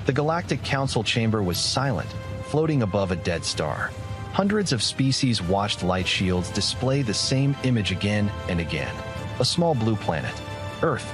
The Galactic Council chamber was silent, floating above a dead star. Hundreds of species watched light shields display the same image again and again. A small blue planet, Earth.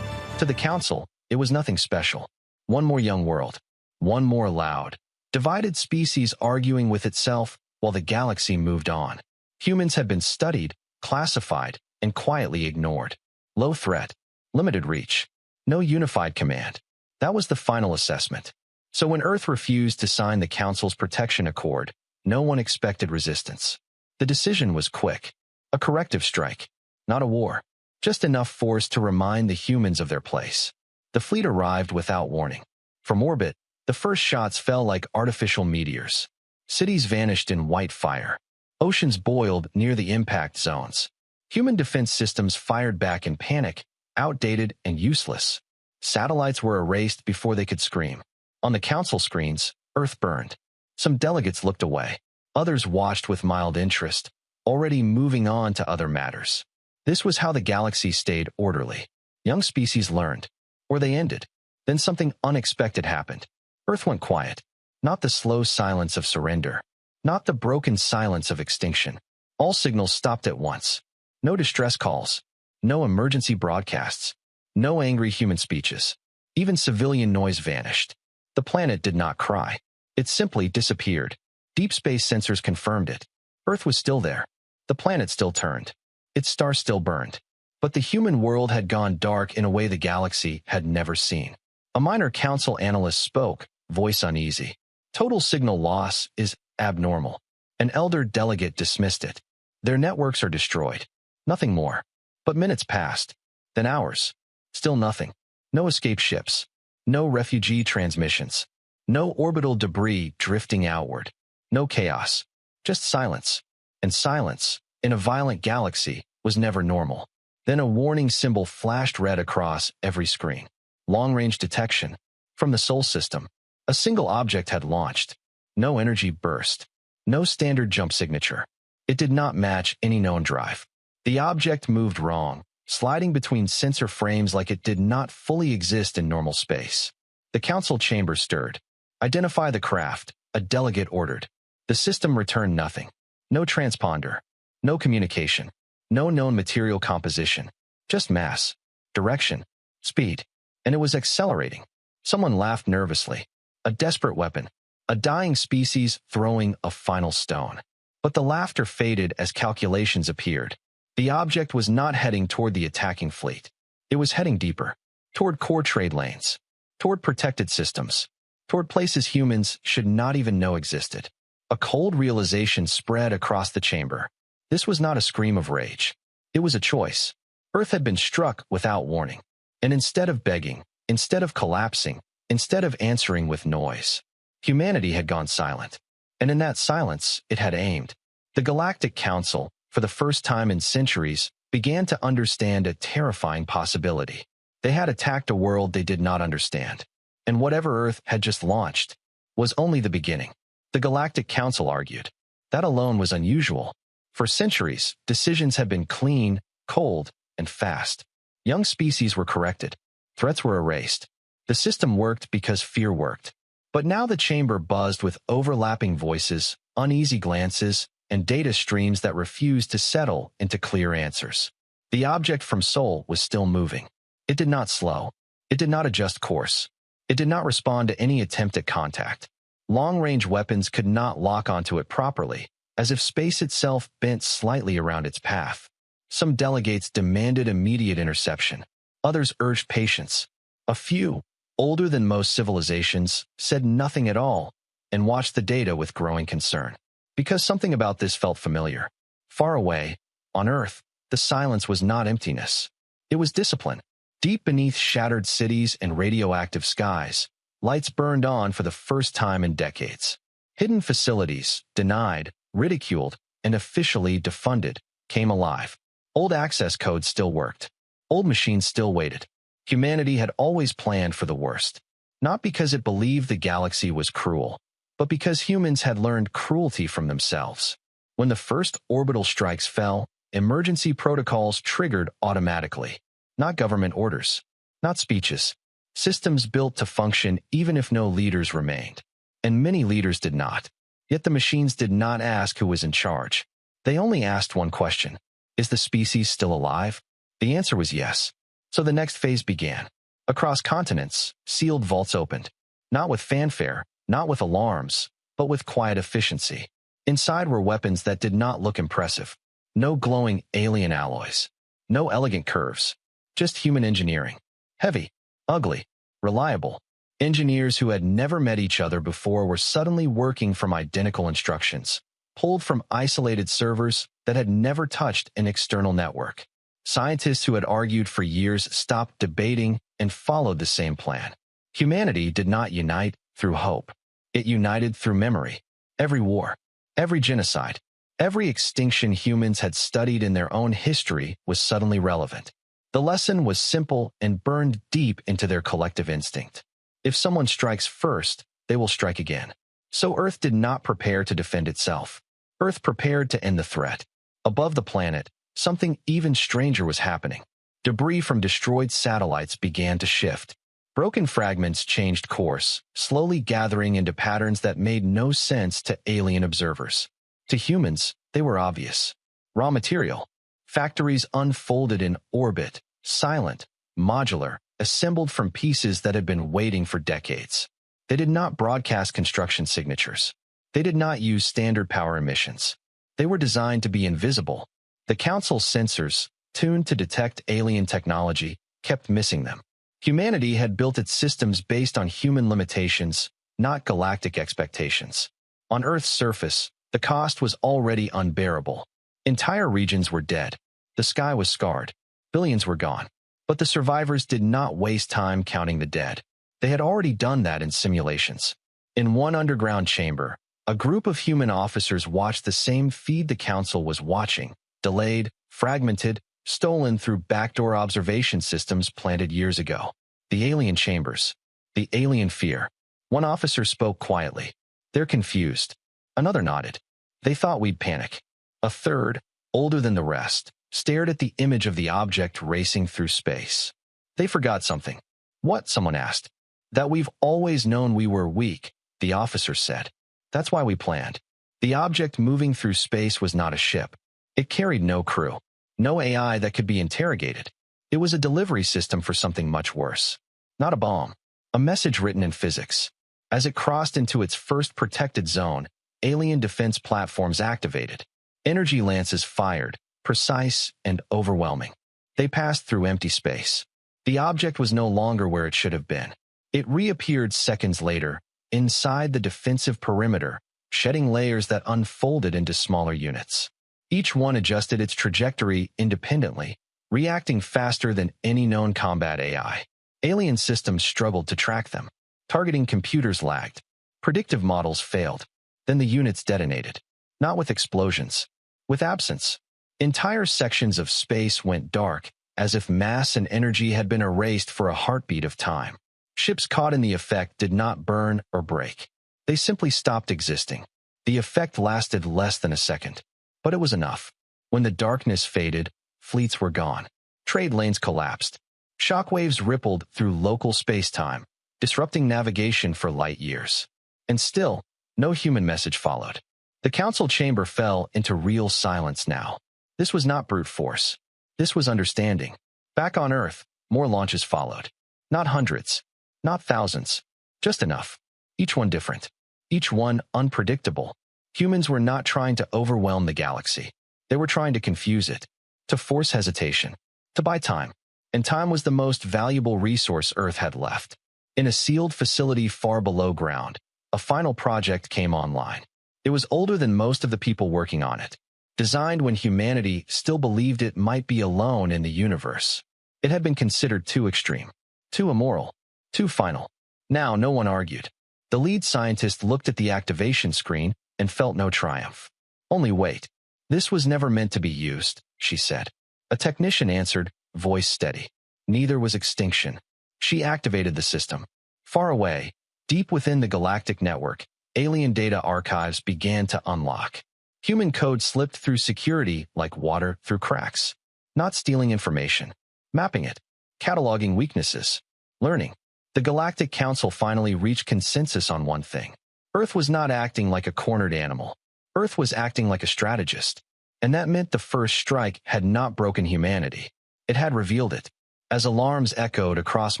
To the Council, it was nothing special. One more young world. One more loud, divided species arguing with itself while the galaxy moved on. Humans had been studied, classified, and quietly ignored. Low threat, limited reach, no unified command. That was the final assessment. So when Earth refused to sign the Council's protection accord, no one expected resistance. The decision was quick. A corrective strike. Not a war. Just enough force to remind the humans of their place. The fleet arrived without warning. From orbit, the first shots fell like artificial meteors. Cities vanished in white fire. Oceans boiled near the impact zones. Human defense systems fired back in panic, outdated and useless. Satellites were erased before they could scream. On the Council screens, Earth burned. Some delegates looked away. Others watched with mild interest, already moving on to other matters. This was how the galaxy stayed orderly. Young species learned, or they ended. Then something unexpected happened. Earth went quiet. Not the slow silence of surrender. Not the broken silence of extinction. All signals stopped at once. No distress calls. No emergency broadcasts. No angry human speeches. Even civilian noise vanished. The planet did not cry. It simply disappeared. Deep space sensors confirmed it. Earth was still there. The planet still turned. Its star still burned. But the human world had gone dark in a way the galaxy had never seen. A minor council analyst spoke, voice uneasy. Total signal loss is abnormal. An elder delegate dismissed it. Their networks are destroyed. Nothing more. But minutes passed. Then hours. Still nothing. No escape ships. No refugee transmissions. No orbital debris drifting outward. No chaos. Just silence. And silence, in a violent galaxy, was never normal. Then a warning symbol flashed red across every screen. Long-range detection. From the Sol system. A single object had launched. No energy burst. No standard jump signature. It did not match any known drive. The object moved wrong, sliding between sensor frames like it did not fully exist in normal space. The Council chamber stirred. Identify the craft, a delegate ordered. The system returned nothing. No transponder. No communication. No known material composition. Just mass. Direction. Speed. And it was accelerating. Someone laughed nervously. A desperate weapon. A dying species throwing a final stone. But the laughter faded as calculations appeared. The object was not heading toward the attacking fleet. It was heading deeper. Toward core trade lanes. Toward protected systems. Toward places humans should not even know existed. A cold realization spread across the chamber. This was not a scream of rage. It was a choice. Earth had been struck without warning. And instead of begging, instead of collapsing, instead of answering with noise, humanity had gone silent. And in that silence, it had aimed. The Galactic Council, for the first time in centuries, began to understand a terrifying possibility. They had attacked a world they did not understand. And whatever Earth had just launched was only the beginning. The Galactic Council argued. That alone was unusual. For centuries, decisions had been clean, cold, and fast. Young species were corrected. Threats were erased. The system worked because fear worked. But now the chamber buzzed with overlapping voices, uneasy glances, and data streams that refused to settle into clear answers. The object from Sol was still moving. It did not slow. It did not adjust course. It did not respond to any attempt at contact. Long-range weapons could not lock onto it properly, as if space itself bent slightly around its path. Some delegates demanded immediate interception. Others urged patience. A few, older than most civilizations, said nothing at all and watched the data with growing concern. Because something about this felt familiar. Far away, on Earth, the silence was not emptiness. It was discipline. Deep beneath shattered cities and radioactive skies, lights burned on for the first time in decades. Hidden facilities, denied, ridiculed, and officially defunded, came alive. Old access codes still worked. Old machines still waited. Humanity had always planned for the worst. Not because it believed the galaxy was cruel, but because humans had learned cruelty from themselves. When the first orbital strikes fell, emergency protocols triggered automatically. Not government orders. Not speeches. Systems built to function even if no leaders remained. And many leaders did not. Yet the machines did not ask who was in charge. They only asked one question. Is the species still alive? The answer was yes. So the next phase began. Across continents, sealed vaults opened. Not with fanfare, not with alarms, but with quiet efficiency. Inside were weapons that did not look impressive. No glowing alien alloys. No elegant curves. Just human engineering. Heavy, ugly, reliable. Engineers who had never met each other before were suddenly working from identical instructions, pulled from isolated servers that had never touched an external network. Scientists who had argued for years stopped debating and followed the same plan. Humanity did not unite through hope. It united through memory. Every war, every genocide, every extinction humans had studied in their own history was suddenly relevant. The lesson was simple and burned deep into their collective instinct. If someone strikes first, they will strike again. So Earth did not prepare to defend itself. Earth prepared to end the threat. Above the planet, something even stranger was happening. Debris from destroyed satellites began to shift. Broken fragments changed course, slowly gathering into patterns that made no sense to alien observers. To humans, they were obvious. Raw material. Factories unfolded in orbit, silent, modular, assembled from pieces that had been waiting for decades. They did not broadcast construction signatures. They did not use standard power emissions. They were designed to be invisible. The Council's sensors, tuned to detect alien technology, kept missing them. Humanity had built its systems based on human limitations, not galactic expectations. On Earth's surface, the cost was already unbearable. Entire regions were dead. The sky was scarred. Billions were gone. But the survivors did not waste time counting the dead. They had already done that in simulations. In one underground chamber, a group of human officers watched the same feed the Council was watching, delayed, fragmented, stolen through backdoor observation systems planted years ago. The alien chambers. The alien fear. One officer spoke quietly. They're confused. Another nodded. They thought we'd panic. A third, older than the rest, stared at the image of the object racing through space. They forgot something. What? Someone asked. That we've always known we were weak, the officer said. That's why we planned. The object moving through space was not a ship. It carried no crew. No AI that could be interrogated. It was a delivery system for something much worse. Not a bomb. A message written in physics. As it crossed into its first protected zone, alien defense platforms activated. Energy lances fired, precise and overwhelming. They passed through empty space. The object was no longer where it should have been. It reappeared seconds later, inside the defensive perimeter, shedding layers that unfolded into smaller units. Each one adjusted its trajectory independently, reacting faster than any known combat AI. Alien systems struggled to track them. Targeting computers lagged. Predictive models failed. Then the units detonated. Not with explosions. With absence. Entire sections of space went dark, as if mass and energy had been erased for a heartbeat of time. Ships caught in the effect did not burn or break. They simply stopped existing. The effect lasted less than a second. But it was enough. When the darkness faded, fleets were gone. Trade lanes collapsed. Shockwaves rippled through local space-time, disrupting navigation for light years. And still, no human message followed. The Council chamber fell into real silence now. This was not brute force. This was understanding. Back on Earth, more launches followed. Not hundreds. Not thousands. Just enough. Each one different. Each one unpredictable. Humans were not trying to overwhelm the galaxy. They were trying to confuse it. To force hesitation. To buy time. And time was the most valuable resource Earth had left. In a sealed facility far below ground, a final project came online. It was older than most of the people working on it. Designed when humanity still believed it might be alone in the universe. It had been considered too extreme. Too immoral. Too final. Now no one argued. The lead scientist looked at the activation screen and felt no triumph. Only wait. This was never meant to be used, she said. A technician answered, voice steady. Neither was extinction. She activated the system. Far away, deep within the galactic network, alien data archives began to unlock. Human code slipped through security like water through cracks. Not stealing information. Mapping it. Cataloging weaknesses. Learning. The Galactic Council finally reached consensus on one thing. Earth was not acting like a cornered animal. Earth was acting like a strategist. And that meant the first strike had not broken humanity. It had revealed it. As alarms echoed across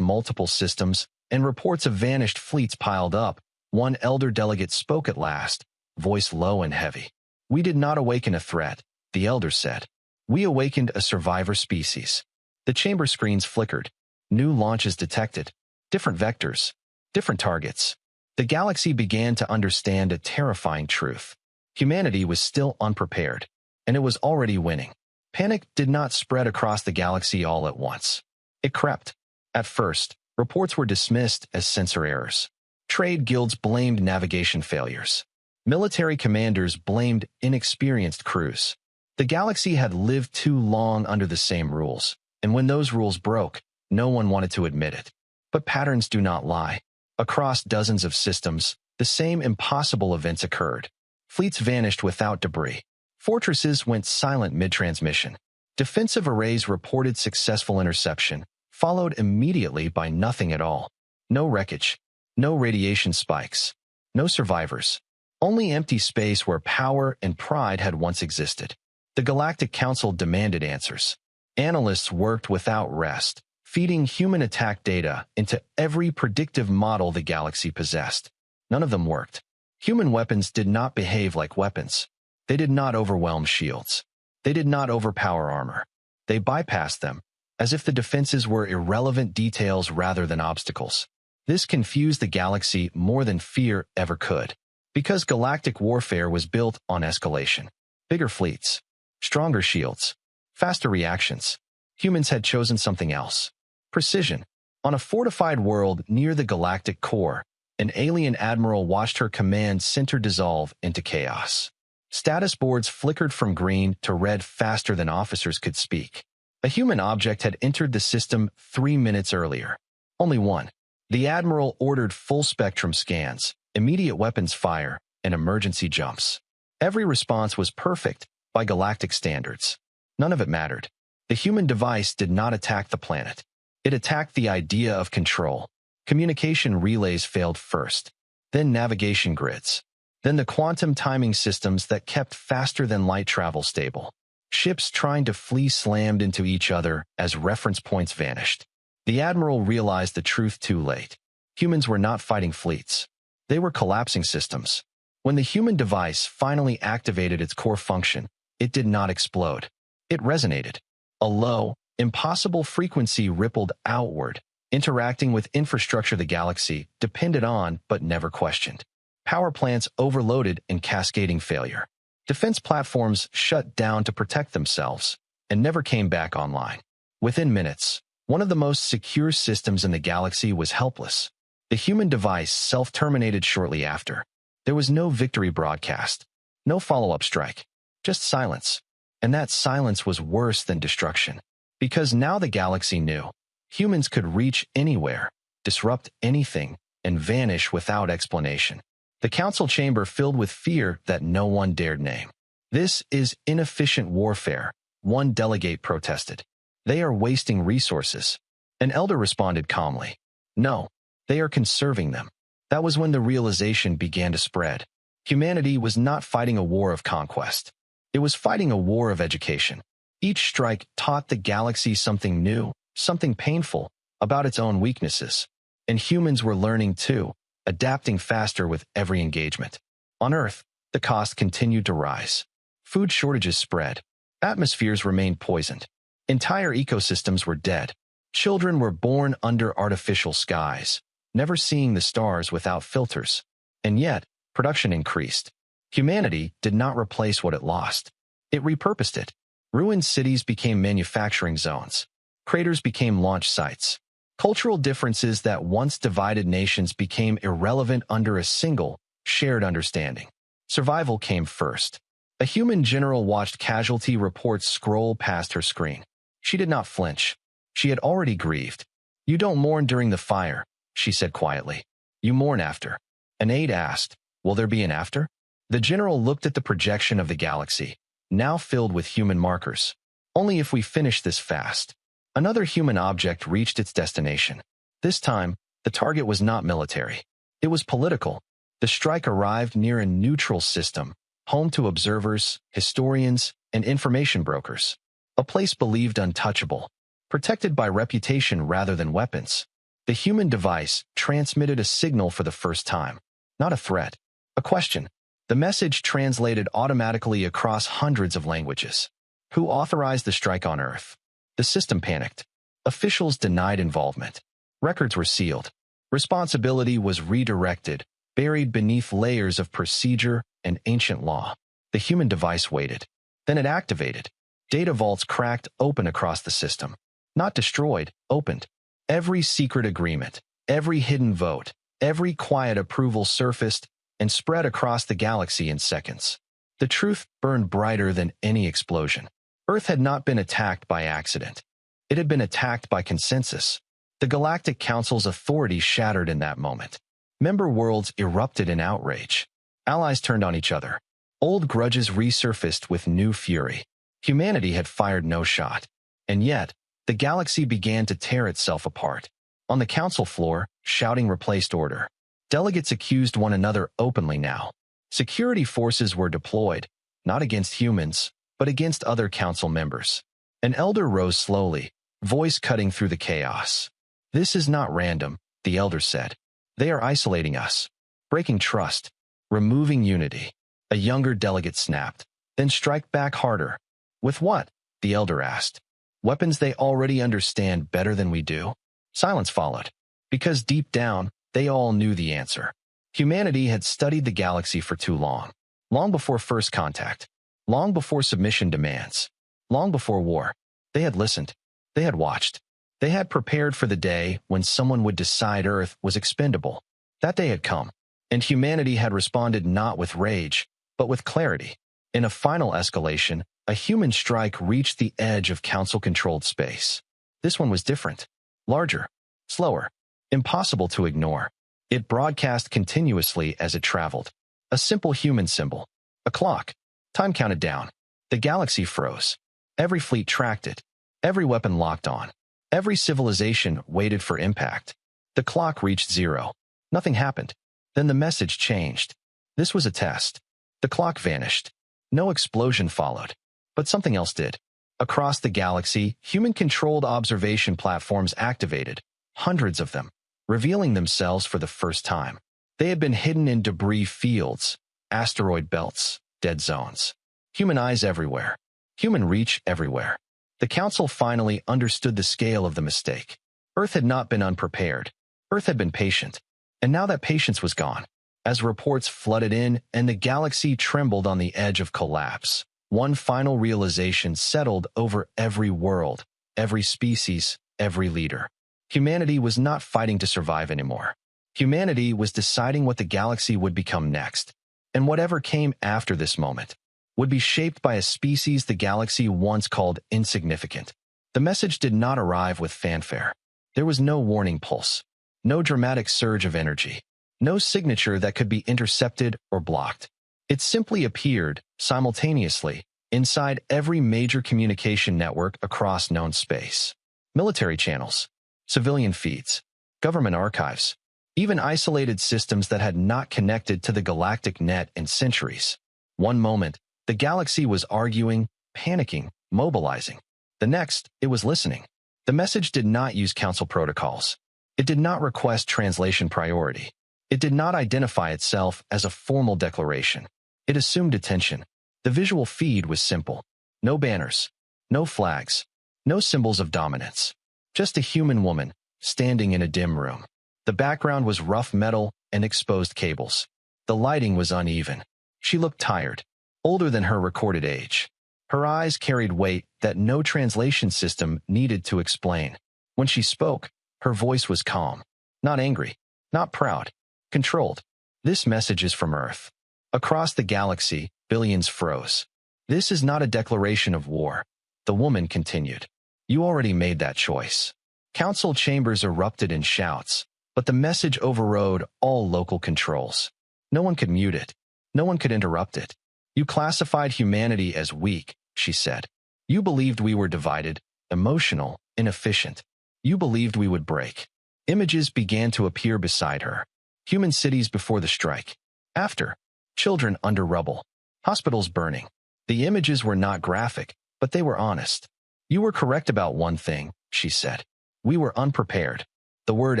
multiple systems and reports of vanished fleets piled up, one elder delegate spoke at last, voice low and heavy. "We did not awaken a threat," the elder said. "We awakened a survivor species." The chamber screens flickered. New launches detected. Different vectors. Different targets. The galaxy began to understand a terrifying truth. Humanity was still unprepared, and it was already winning. Panic did not spread across the galaxy all at once. It crept. At first, reports were dismissed as sensor errors. Trade guilds blamed navigation failures. Military commanders blamed inexperienced crews. The galaxy had lived too long under the same rules, and when those rules broke, no one wanted to admit it. But patterns do not lie. Across dozens of systems, the same impossible events occurred. Fleets vanished without debris. Fortresses went silent mid-transmission. Defensive arrays reported successful interception, followed immediately by nothing at all. No wreckage. No radiation spikes. No survivors. Only empty space where power and pride had once existed. The Galactic Council demanded answers. Analysts worked without rest, feeding human attack data into every predictive model the galaxy possessed. None of them worked. Human weapons did not behave like weapons. They did not overwhelm shields. They did not overpower armor. They bypassed them, as if the defenses were irrelevant details rather than obstacles. This confused the galaxy more than fear ever could, because galactic warfare was built on escalation. Bigger fleets, stronger shields, faster reactions. Humans had chosen something else. Precision. On a fortified world near the galactic core, an alien admiral watched her command center dissolve into chaos. Status boards flickered from green to red faster than officers could speak. A human object had entered the system 3 minutes earlier. Only one. The admiral ordered full-spectrum scans, immediate weapons fire, and emergency jumps. Every response was perfect by galactic standards. None of it mattered. The human device did not attack the planet. It attacked the idea of control. Communication relays failed first, then navigation grids, then the quantum timing systems that kept faster than light travel stable. Ships trying to flee slammed into each other as reference points vanished. The admiral realized the truth too late. Humans were not fighting fleets. They were collapsing systems. When the human device finally activated its core function, it did not explode. It resonated. A low, impossible frequency rippled outward, interacting with infrastructure the galaxy depended on but never questioned. Power plants overloaded and cascading failure. Defense platforms shut down to protect themselves and never came back online. Within minutes, one of the most secure systems in the galaxy was helpless. The human device self-terminated shortly after. There was no victory broadcast, no follow-up strike, just silence. And that silence was worse than destruction. Because now the galaxy knew humans could reach anywhere, disrupt anything, and vanish without explanation. The council chamber filled with fear that no one dared name. "This is inefficient warfare," one delegate protested. "They are wasting resources." An elder responded calmly. "No, they are conserving them." That was when the realization began to spread. Humanity was not fighting a war of conquest. It was fighting a war of education. Each strike taught the galaxy something new, something painful, about its own weaknesses. And humans were learning too, adapting faster with every engagement. On Earth, the cost continued to rise. Food shortages spread. Atmospheres remained poisoned. Entire ecosystems were dead. Children were born under artificial skies, never seeing the stars without filters. And yet, production increased. Humanity did not replace what it lost. It repurposed it. Ruined cities became manufacturing zones. Craters became launch sites. Cultural differences that once divided nations became irrelevant under a single, shared understanding. Survival came first. A human general watched casualty reports scroll past her screen. She did not flinch. She had already grieved. "You don't mourn during the fire," she said quietly. "You mourn after." An aide asked, "Will there be an after?" The general looked at the projection of the galaxy, now filled with human markers. "Only if we finish this fast." Another human object reached its destination. This time, The target was not military. It was political. The strike arrived near a neutral system, home to observers, historians, and information brokers. A place believed untouchable, protected by reputation rather than weapons. The human device transmitted a signal for the first time. Not a threat. A question. The message translated automatically across hundreds of languages. Who authorized the strike on Earth? The system panicked. Officials denied involvement. Records were sealed. Responsibility was redirected, buried beneath layers of procedure and ancient law. The human device waited. Then it activated. Data vaults cracked open across the system. Not destroyed, opened. Every secret agreement, every hidden vote, every quiet approval surfaced and spread across the galaxy in seconds. The truth burned brighter than any explosion. Earth had not been attacked by accident. It had been attacked by consensus. The Galactic Council's authority shattered in that moment. Member worlds erupted in outrage. Allies turned on each other. Old grudges resurfaced with new fury. Humanity had fired no shot. And yet, the galaxy began to tear itself apart. On the council floor, shouting replaced order. Delegates accused one another openly now. Security forces were deployed, not against humans, but against other council members. An elder rose slowly, voice cutting through the chaos. This is not random, the elder said. They are isolating us, breaking trust, removing unity. A younger delegate snapped. Then strike back harder. With what? The elder asked. Weapons they already understand better than we do? Silence followed. Because deep down, they all knew the answer. Humanity had studied the galaxy for too long. Long before first contact. Long before submission demands. Long before war. They had listened. They had watched. They had prepared for the day when someone would decide Earth was expendable. That day had come, and humanity had responded not with rage, but with clarity. In a final escalation, a human strike reached the edge of council-controlled space. This one was different. Larger. Slower. Impossible to ignore. It broadcast continuously as it traveled. A simple human symbol. A clock. Time counted down. The galaxy froze. Every fleet tracked it. Every weapon locked on. Every civilization waited for impact. The clock reached 0. Nothing happened. Then the message changed. This was a test. The clock vanished. No explosion followed. But something else did. Across the galaxy, human-controlled observation platforms activated. Hundreds of them. Revealing themselves for the first time. They had been hidden in debris fields, asteroid belts, dead zones. Human eyes everywhere. Human reach everywhere. The Council finally understood the scale of the mistake. Earth had not been unprepared. Earth had been patient. And now that patience was gone. As reports flooded in and the galaxy trembled on the edge of collapse, one final realization settled over every world, every species, every leader. Humanity was not fighting to survive anymore. Humanity was deciding what the galaxy would become next. And whatever came after this moment would be shaped by a species the galaxy once called insignificant. The message did not arrive with fanfare. There was no warning pulse, no dramatic surge of energy, no signature that could be intercepted or blocked. It simply appeared, simultaneously, inside every major communication network across known space. Military channels, civilian feeds, government archives, even isolated systems that had not connected to the galactic net in centuries. One moment, the galaxy was arguing, panicking, mobilizing. The next, it was listening. The message did not use council protocols. It did not request translation priority. It did not identify itself as a formal declaration. It assumed attention. The visual feed was simple. No banners, no flags, no symbols of dominance. Just a human woman, standing in a dim room. The background was rough metal and exposed cables. The lighting was uneven. She looked tired. Older than her recorded age. Her eyes carried weight that no translation system needed to explain. When she spoke, her voice was calm. Not angry. Not proud. Controlled. This message is from Earth. Across the galaxy, billions froze. This is not a declaration of war. The woman continued. You already made that choice. Council chambers erupted in shouts, but the message overrode all local controls. No one could mute it. No one could interrupt it. You classified humanity as weak, she said. You believed we were divided, emotional, inefficient. You believed we would break. Images began to appear beside her. Human cities before the strike. After. Children under rubble. Hospitals burning. The images were not graphic, but they were honest. You were correct about one thing, she said. We were unprepared. The word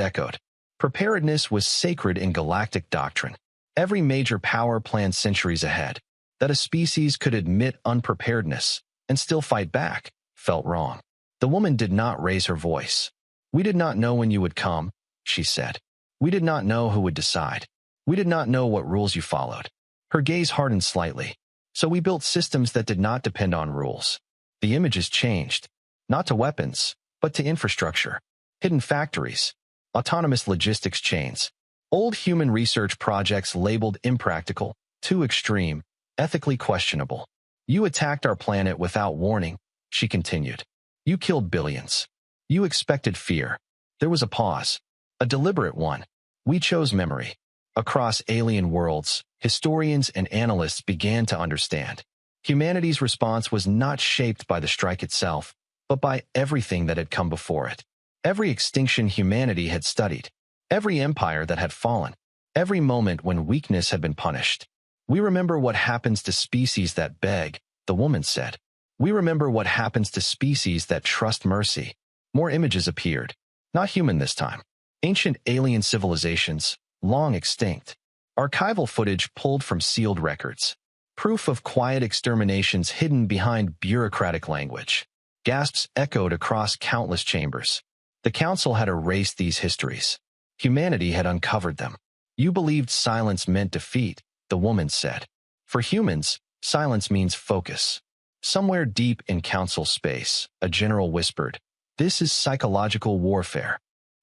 echoed. Preparedness was sacred in galactic doctrine. Every major power planned centuries ahead. That a species could admit unpreparedness and still fight back felt wrong. The woman did not raise her voice. We did not know when you would come, she said. We did not know who would decide. We did not know what rules you followed. Her gaze hardened slightly. So we built systems that did not depend on rules. The images changed. Not to weapons, but to infrastructure. Hidden factories. Autonomous logistics chains. Old human research projects labeled impractical, too extreme, ethically questionable. You attacked our planet without warning, she continued. You killed billions. You expected fear. There was a pause. A deliberate one. We chose memory. Across alien worlds, historians and analysts began to understand. Humanity's response was not shaped by the strike itself, but by everything that had come before it. Every extinction humanity had studied. Every empire that had fallen. Every moment when weakness had been punished. We remember what happens to species that beg, the woman said. We remember what happens to species that trust mercy. More images appeared. Not human this time. Ancient alien civilizations, long extinct. Archival footage pulled from sealed records. Proof of quiet exterminations hidden behind bureaucratic language. Gasps echoed across countless chambers. The council had erased these histories. Humanity had uncovered them. You believed silence meant defeat, the woman said. For humans, silence means focus. Somewhere deep in council space, a general whispered, "This is psychological warfare."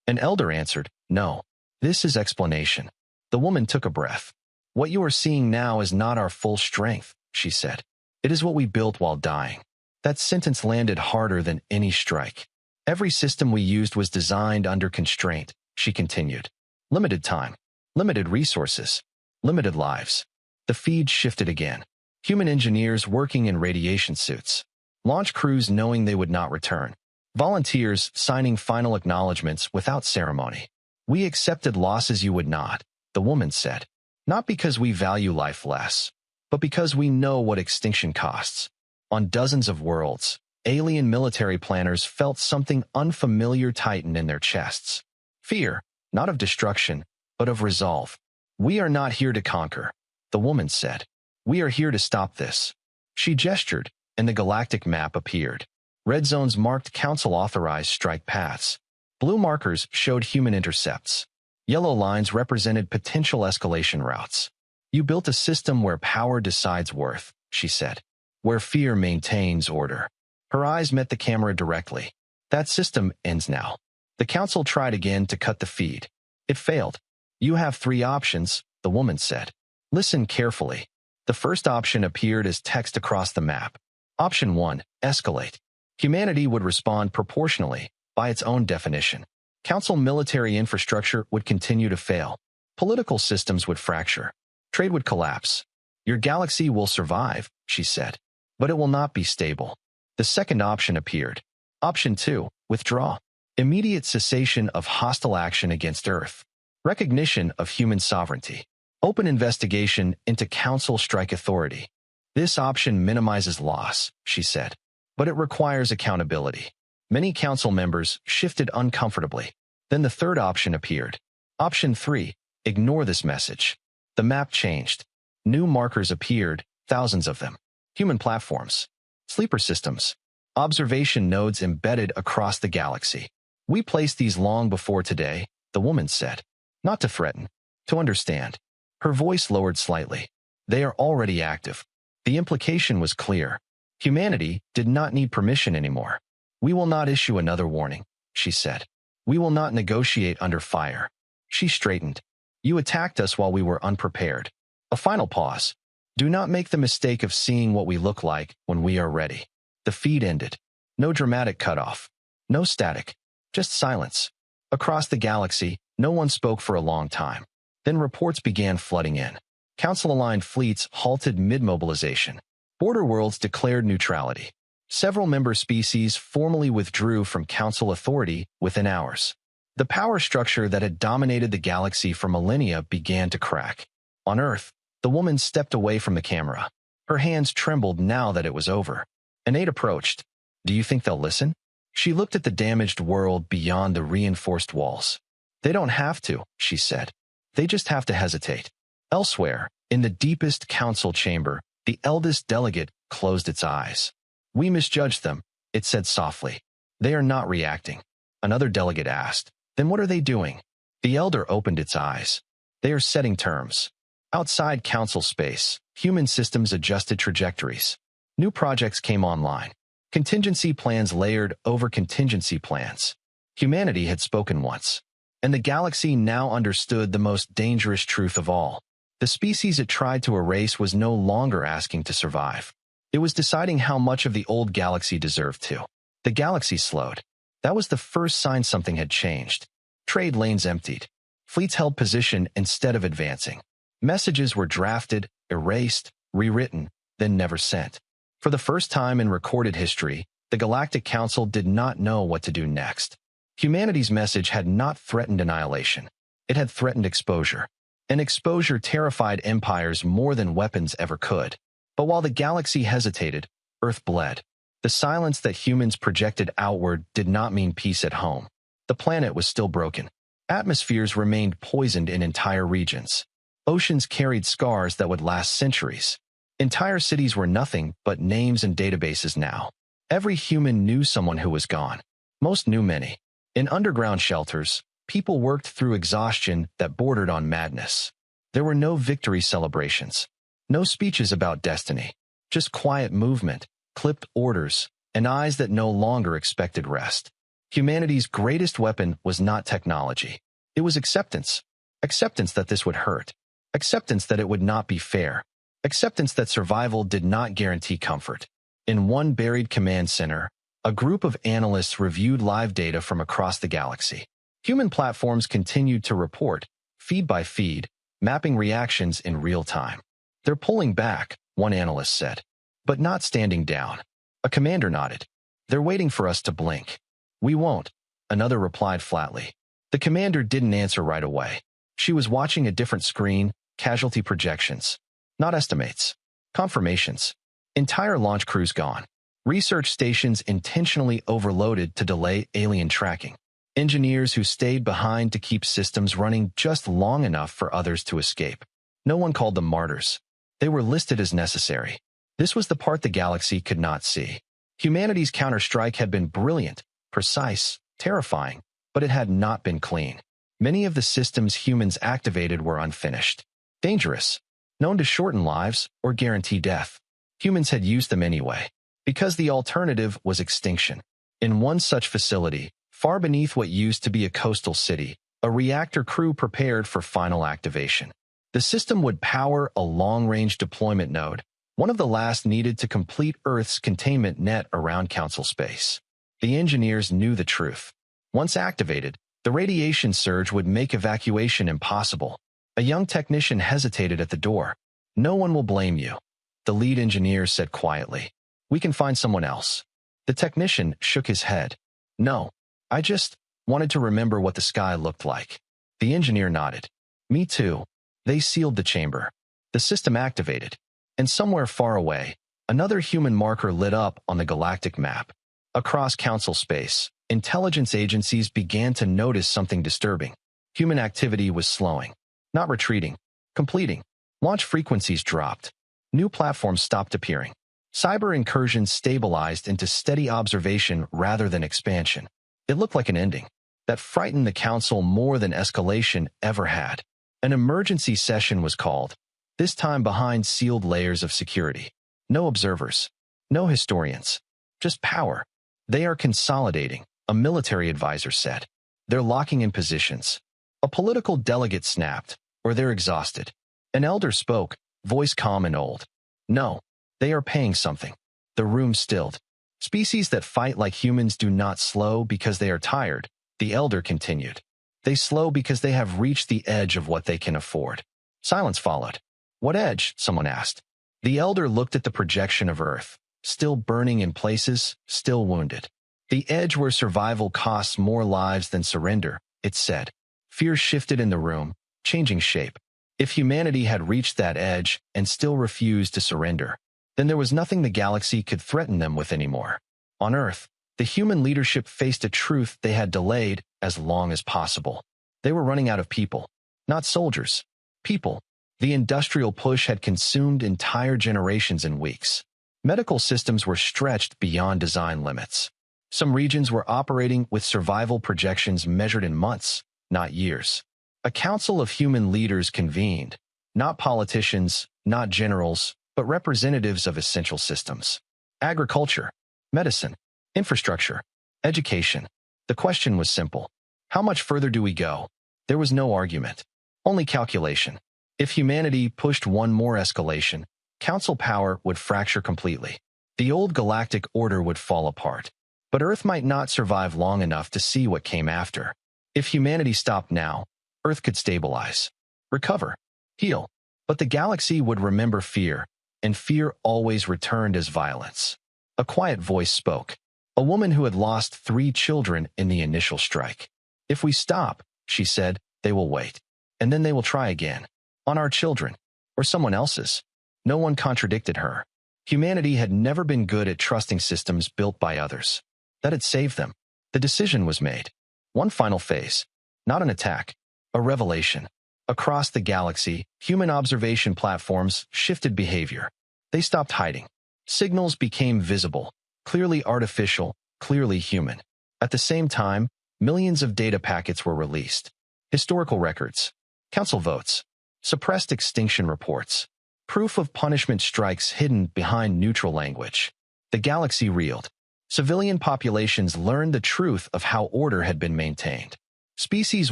An elder answered, "No, this is explanation." The woman took a breath. "What you are seeing now is not our full strength," she said. "It is what we built while dying." That sentence landed harder than any strike. Every system we used was designed under constraint, she continued. Limited time, limited resources, limited lives. The feed shifted again. Human engineers working in radiation suits. Launch crews knowing they would not return. Volunteers signing final acknowledgments without ceremony. "We accepted losses you would not," the woman said. "Not because we value life less, but because we know what extinction costs." On dozens of worlds, alien military planners felt something unfamiliar tighten in their chests. Fear, not of destruction, but of resolve. "We are not here to conquer," the woman said. "We are here to stop this." She gestured, and the galactic map appeared. Red zones marked council-authorized strike paths. Blue markers showed human intercepts. Yellow lines represented potential escalation routes. "You built a system where power decides worth," she said. "Where fear maintains order." Her eyes met the camera directly. "That system ends now." The council tried again to cut the feed. It failed. "You have 3 options," the woman said. "Listen carefully." The first option appeared as text across the map. Option 1, escalate. Humanity would respond proportionally, by its own definition. Council military infrastructure would continue to fail. Political systems would fracture. Trade would collapse. "Your galaxy will survive," she said, "but it will not be stable." The second option appeared. Option 2, withdraw. Immediate cessation of hostile action against Earth. Recognition of human sovereignty. Open investigation into Council strike authority. "This option minimizes loss," she said, "but it requires accountability." Many council members shifted uncomfortably. Then the third option appeared. Option 3, ignore this message. The map changed. New markers appeared, thousands of them. Human platforms. Sleeper systems. Observation nodes embedded across the galaxy. "We placed these long before today," the woman said. "Not to threaten, to understand." Her voice lowered slightly. "They are already active." The implication was clear. Humanity did not need permission anymore. "We will not issue another warning," she said. "We will not negotiate under fire." She straightened. "You attacked us while we were unprepared." A final pause. "Do not make the mistake of seeing what we look like when we are ready." The feed ended. No dramatic cutoff. No static. Just silence. Across the galaxy, no one spoke for a long time. Then reports began flooding in. Council-aligned fleets halted mid-mobilization. Border worlds declared neutrality. Several member species formally withdrew from Council authority within hours. The power structure that had dominated the galaxy for millennia began to crack. On Earth, the woman stepped away from the camera. Her hands trembled now that it was over. An aide approached. "Do you think they'll listen?" She looked at the damaged world beyond the reinforced walls. "They don't have to," she said. "They just have to hesitate." Elsewhere, in the deepest council chamber, the eldest delegate closed its eyes. "We misjudged them," it said softly. "They are not reacting." Another delegate asked, "Then what are they doing?" The elder opened its eyes. "They are setting terms." Outside council space, human systems adjusted trajectories. New projects came online. Contingency plans layered over contingency plans. Humanity had spoken once, and the galaxy now understood the most dangerous truth of all. The species it tried to erase was no longer asking to survive. It was deciding how much of the old galaxy deserved to. The galaxy slowed. That was the first sign something had changed. Trade lanes emptied. Fleets held position instead of advancing. Messages were drafted, erased, rewritten, then never sent. For the first time in recorded history, the Galactic Council did not know what to do next. Humanity's message had not threatened annihilation. It had threatened exposure. And exposure terrified empires more than weapons ever could. But while the galaxy hesitated, Earth bled. The silence that humans projected outward did not mean peace at home. The planet was still broken. Atmospheres remained poisoned in entire regions. Oceans carried scars that would last centuries. Entire cities were nothing but names and databases now. Every human knew someone who was gone. Most knew many. In underground shelters, people worked through exhaustion that bordered on madness. There were no victory celebrations. No speeches about destiny. Just quiet movement, clipped orders, and eyes that no longer expected rest. Humanity's greatest weapon was not technology. It was acceptance. Acceptance that this would hurt. Acceptance that it would not be fair. Acceptance that survival did not guarantee comfort. In one buried command center, a group of analysts reviewed live data from across the galaxy. Human platforms continued to report, feed by feed, mapping reactions in real time. "They're pulling back," one analyst said, "but not standing down." A commander nodded. "They're waiting for us to blink." "We won't," another replied flatly. The commander didn't answer right away. She was watching a different screen, casualty projections. Not estimates. Confirmations. Entire launch crews gone. Research stations intentionally overloaded to delay alien tracking. Engineers who stayed behind to keep systems running just long enough for others to escape. No one called them martyrs. They were listed as necessary. This was the part the galaxy could not see. Humanity's Counterstrike had been brilliant, precise, terrifying, but it had not been clean. Many of the systems humans activated were unfinished. Dangerous. Known to shorten lives or guarantee death. Humans had used them anyway, because the alternative was extinction. In one such facility, far beneath what used to be a coastal city, a reactor crew prepared for final activation. The system would power a long-range deployment node, one of the last needed to complete Earth's containment net around Council space. The engineers knew the truth. Once activated, the radiation surge would make evacuation impossible. A young technician hesitated at the door. "No one will blame you," the lead engineer said quietly. "We can find someone else." The technician shook his head. "No, I just wanted to remember what the sky looked like." The engineer nodded. "Me too." They sealed the chamber. The system activated. And somewhere far away, another human marker lit up on the galactic map. Across Council space, intelligence agencies began to notice something disturbing. Human activity was slowing. Not retreating, completing. Launch frequencies dropped. New platforms stopped appearing. Cyber incursions stabilized into steady observation rather than expansion. It looked like an ending that frightened the Council more than escalation ever had. An emergency session was called, this time behind sealed layers of security. No observers. No historians. Just power. "They are consolidating," a military advisor said. "They're locking in positions." A political delegate snapped, "Or they're exhausted." An elder spoke, voice calm and old. "No, they are paying something." The room stilled. "Species that fight like humans do not slow because they are tired," the elder continued. "They slow because they have reached the edge of what they can afford." Silence followed. "What edge?" someone asked. The elder looked at the projection of Earth, still burning in places, still wounded. "The edge where survival costs more lives than surrender," it said. Fear shifted in the room, changing shape. If humanity had reached that edge and still refused to surrender, then there was nothing the galaxy could threaten them with anymore. On Earth, the human leadership faced a truth they had delayed as long as possible. They were running out of people. Not soldiers. People. The industrial push had consumed entire generations in weeks. Medical systems were stretched beyond design limits. Some regions were operating with survival projections measured in months, not years. A council of human leaders convened, not politicians, not generals, but representatives of essential systems. Agriculture, medicine, infrastructure, education. The question was simple. How much further do we go? There was no argument, only calculation. If humanity pushed one more escalation, council power would fracture completely. The old galactic order would fall apart. But Earth might not survive long enough to see what came after. If humanity stopped now, Earth could stabilize, recover, heal. But the galaxy would remember fear, and fear always returned as violence. A quiet voice spoke, a woman who had lost 3 children in the initial strike. If we stop, she said, they will wait. And then they will try again. On our children, or someone else's. No one contradicted her. Humanity had never been good at trusting systems built by others. That had saved them. The decision was made. One final phase. Not an attack. A revelation. Across the galaxy, human observation platforms shifted behavior. They stopped hiding. Signals became visible, clearly artificial, clearly human. At the same time, millions of data packets were released. Historical records, council votes, suppressed extinction reports, proof of punishment strikes hidden behind neutral language. The galaxy reeled. Civilian populations learned the truth of how order had been maintained. Species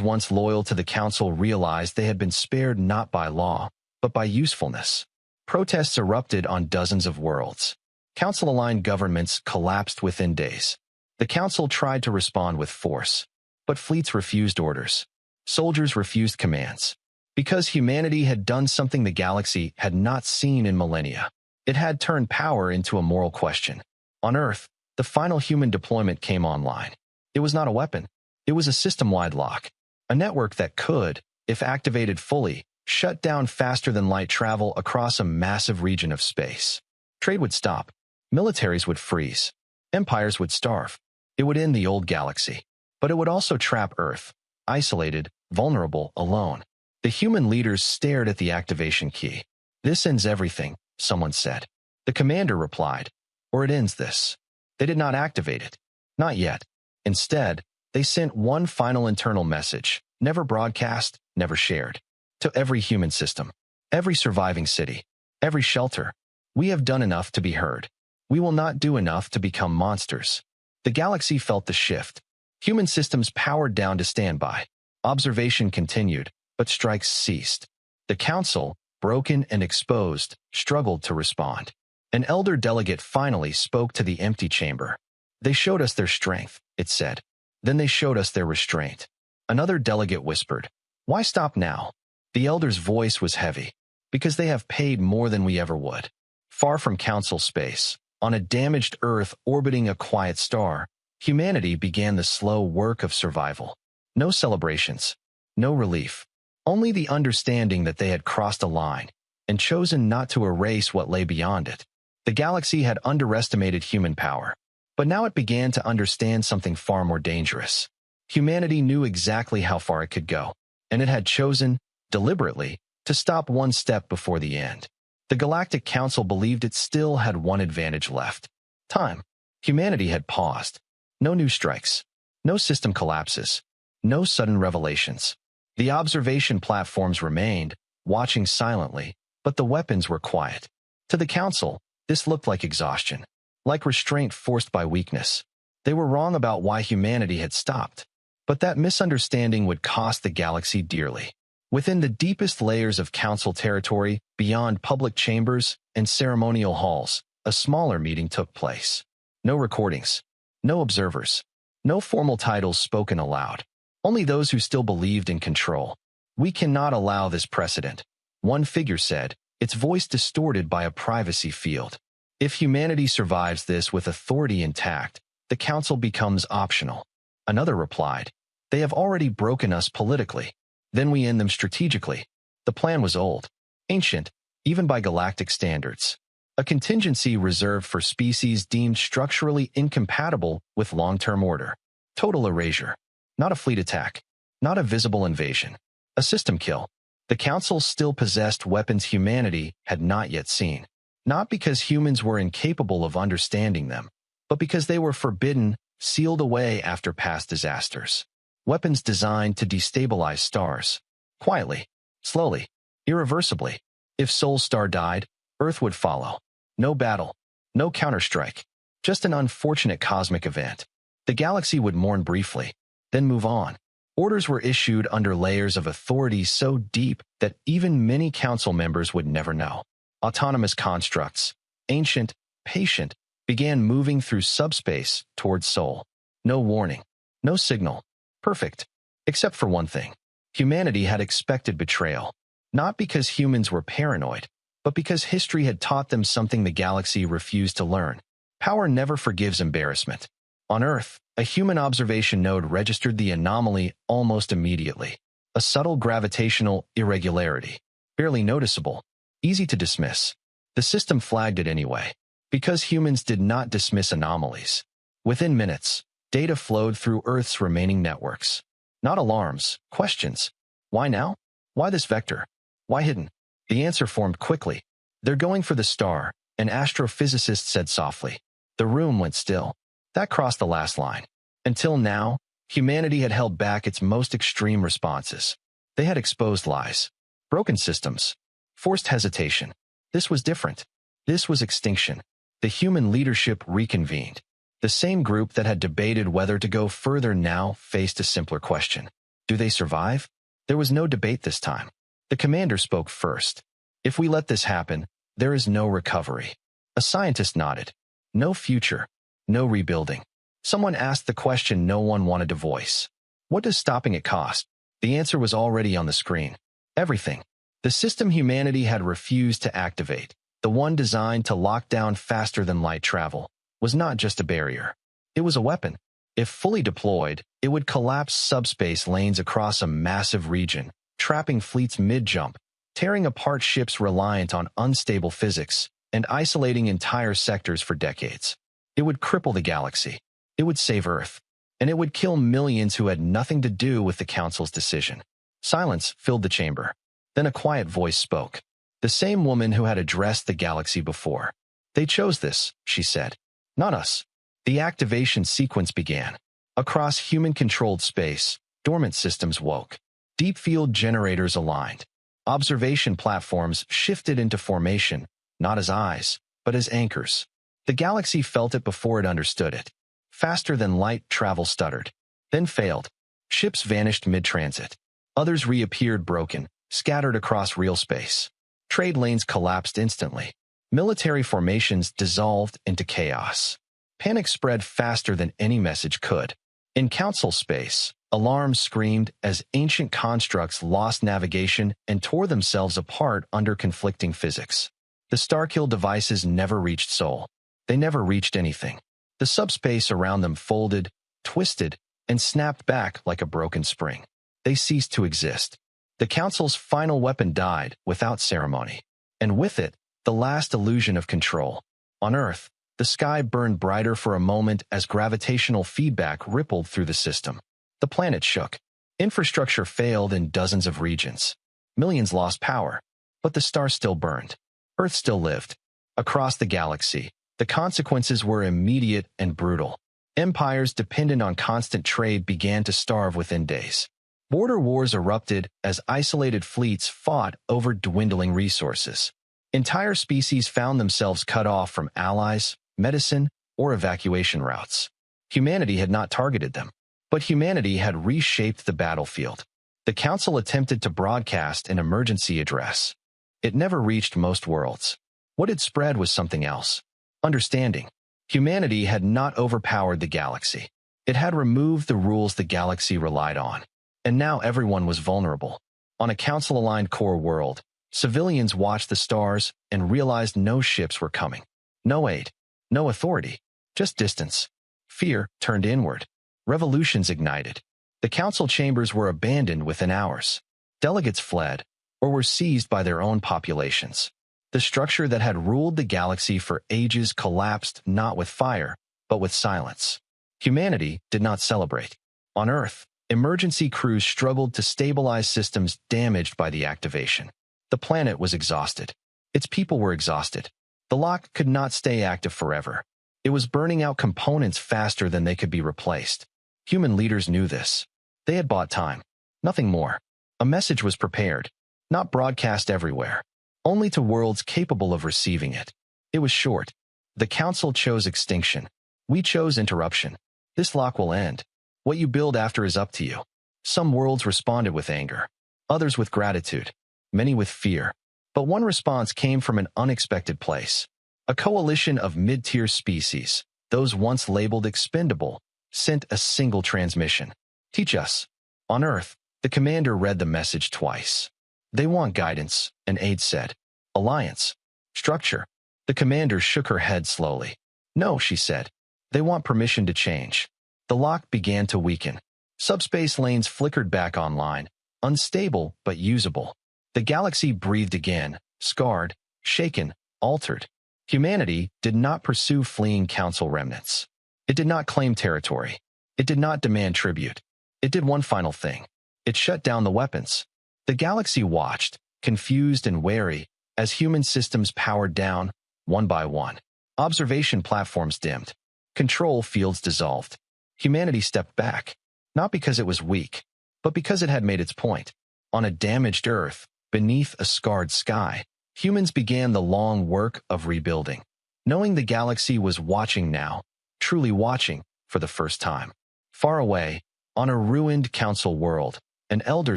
once loyal to the council realized they had been spared not by law, but by usefulness. Protests erupted on dozens of worlds. Council-aligned governments collapsed within days. The council tried to respond with force, but fleets refused orders. Soldiers refused commands. Because humanity had done something the galaxy had not seen in millennia. It had turned power into a moral question. On Earth, the final human deployment came online. It was not a weapon. It was a system-wide lock. A network that could, if activated fully, shut down faster than light travel across a massive region of space. Trade would stop. Militaries would freeze. Empires would starve. It would end the old galaxy. But it would also trap Earth, isolated, vulnerable, alone. The human leaders stared at the activation key. This ends everything, someone said. The commander replied, or it ends this. They did not activate it. Not yet. Instead, they sent one final internal message, never broadcast, never shared. To every human system, every surviving city, every shelter. We have done enough to be heard. We will not do enough to become monsters. The galaxy felt the shift. Human systems powered down to standby. Observation continued, but strikes ceased. The council, broken and exposed, struggled to respond. An elder delegate finally spoke to the empty chamber. They showed us their strength, it said. Then they showed us their restraint. Another delegate whispered, why stop now? The elder's voice was heavy. Because they have paid more than we ever would. Far from council space, on a damaged Earth orbiting a quiet star, humanity began the slow work of survival. No celebrations. No relief. Only the understanding that they had crossed a line and chosen not to erase what lay beyond it. The galaxy had underestimated human power, but now it began to understand something far more dangerous. Humanity knew exactly how far it could go, and it had chosen, deliberately, to stop one step before the end. The Galactic Council believed it still had one advantage left. Time. Humanity had paused. No new strikes. No system collapses. No sudden revelations. The observation platforms remained, watching silently, but the weapons were quiet. To the Council, this looked like exhaustion, like restraint forced by weakness. They were wrong about why humanity had stopped, but that misunderstanding would cost the galaxy dearly. Within the deepest layers of Council territory, beyond public chambers and ceremonial halls, a smaller meeting took place. No recordings, no observers, no formal titles spoken aloud. Only those who still believed in control. We cannot allow this precedent, one figure said, its voice distorted by a privacy field. If humanity survives this with authority intact, the council becomes optional. Another replied, They have already broken us politically. Then we end them strategically. The plan was old, ancient, even by galactic standards. A contingency reserved for species deemed structurally incompatible with long-term order. Total erasure. Not a fleet attack. Not a visible invasion. A system kill. The Council still possessed weapons humanity had not yet seen. Not because humans were incapable of understanding them, but because they were forbidden, sealed away after past disasters. Weapons designed to destabilize stars. Quietly, slowly, irreversibly. If Sol Star died, Earth would follow. No battle, no counterstrike, just an unfortunate cosmic event. The galaxy would mourn briefly, then move on. Orders were issued under layers of authority so deep that even many council members would never know. Autonomous constructs, ancient, patient, began moving through subspace towards Sol. No warning, no signal. Perfect. Except for one thing. Humanity had expected betrayal. Not because humans were paranoid, but because history had taught them something the galaxy refused to learn. Power never forgives embarrassment. On Earth, a human observation node registered the anomaly almost immediately. A subtle gravitational irregularity. Barely noticeable. Easy to dismiss. The system flagged it anyway. Because humans did not dismiss anomalies. Within minutes, data flowed through Earth's remaining networks. Not alarms, questions. Why now? Why this vector? Why hidden? The answer formed quickly. They're going for the star, an astrophysicist said softly. The room went still. That crossed the last line. Until now, humanity had held back its most extreme responses. They had exposed lies, broken systems, forced hesitation. This was different. This was extinction. The human leadership reconvened. The same group that had debated whether to go further now faced a simpler question. Do they survive? There was no debate this time. The commander spoke first. If we let this happen, there is no recovery. A scientist nodded. No future. No rebuilding. Someone asked the question no one wanted to voice. What does stopping it cost? The answer was already on the screen. Everything. The system humanity had refused to activate, the one designed to lock down faster than light travel, was not just a barrier. It was a weapon. If fully deployed, it would collapse subspace lanes across a massive region, trapping fleets mid-jump, tearing apart ships reliant on unstable physics, and isolating entire sectors for decades. It would cripple the galaxy. It would save Earth. And it would kill millions who had nothing to do with the Council's decision. Silence filled the chamber. Then a quiet voice spoke. The same woman who had addressed the galaxy before. They chose this, she said. Not us. The activation sequence began. Across human-controlled space, dormant systems woke. Deep field generators aligned. Observation platforms shifted into formation, not as eyes, but as anchors. The galaxy felt it before it understood it. Faster than light, travel stuttered. Then failed. Ships vanished mid-transit. Others reappeared broken, scattered across real space. Trade lanes collapsed instantly. Military formations dissolved into chaos. Panic spread faster than any message could. In council space, alarms screamed as ancient constructs lost navigation and tore themselves apart under conflicting physics. The Starkill devices never reached Sol. They never reached anything. The subspace around them folded, twisted, and snapped back like a broken spring. They ceased to exist. The Council's final weapon died without ceremony. And with it, the last illusion of control. On Earth, the sky burned brighter for a moment as gravitational feedback rippled through the system. The planet shook. Infrastructure failed in dozens of regions. Millions lost power. But the star still burned. Earth still lived. Across the galaxy, the consequences were immediate and brutal. Empires dependent on constant trade began to starve within days. Border wars erupted as isolated fleets fought over dwindling resources. Entire species found themselves cut off from allies, medicine, or evacuation routes. Humanity had not targeted them, but humanity had reshaped the battlefield. The Council attempted to broadcast an emergency address. It never reached most worlds. What it spread was something else. Understanding. Humanity had not overpowered the galaxy. It had removed the rules the galaxy relied on. And now everyone was vulnerable. On a Council-aligned core world, civilians watched the stars and realized no ships were coming. No aid. No authority. Just distance. Fear turned inward. Revolutions ignited. The council chambers were abandoned within hours. Delegates fled, or were seized by their own populations. The structure that had ruled the galaxy for ages collapsed not with fire, but with silence. Humanity did not celebrate. On Earth, emergency crews struggled to stabilize systems damaged by the activation. The planet was exhausted. Its people were exhausted. The lock could not stay active forever. It was burning out components faster than they could be replaced. Human leaders knew this. They had bought time. Nothing more. A message was prepared, not broadcast everywhere, only to worlds capable of receiving it. It was short. The Council chose extinction. We chose interruption. This lock will end. What you build after is up to you. Some worlds responded with anger, others with gratitude, many with fear. But one response came from an unexpected place. A coalition of mid-tier species, those once labeled expendable, sent a single transmission. Teach us. On Earth, the commander read the message twice. They want guidance, an aide said. Alliance. Structure. The commander shook her head slowly. No, she said. They want permission to change. The lock began to weaken. Subspace lanes flickered back online, unstable but usable. The galaxy breathed again, scarred, shaken, altered. Humanity did not pursue fleeing council remnants. It did not claim territory. It did not demand tribute. It did one final thing. It shut down the weapons. The galaxy watched, confused and wary, as human systems powered down, one by one. Observation platforms dimmed. Control fields dissolved. Humanity stepped back, not because it was weak, but because it had made its point. On a damaged Earth, beneath a scarred sky, humans began the long work of rebuilding. Knowing the galaxy was watching now, truly watching, for the first time. Far away, on a ruined council world, an elder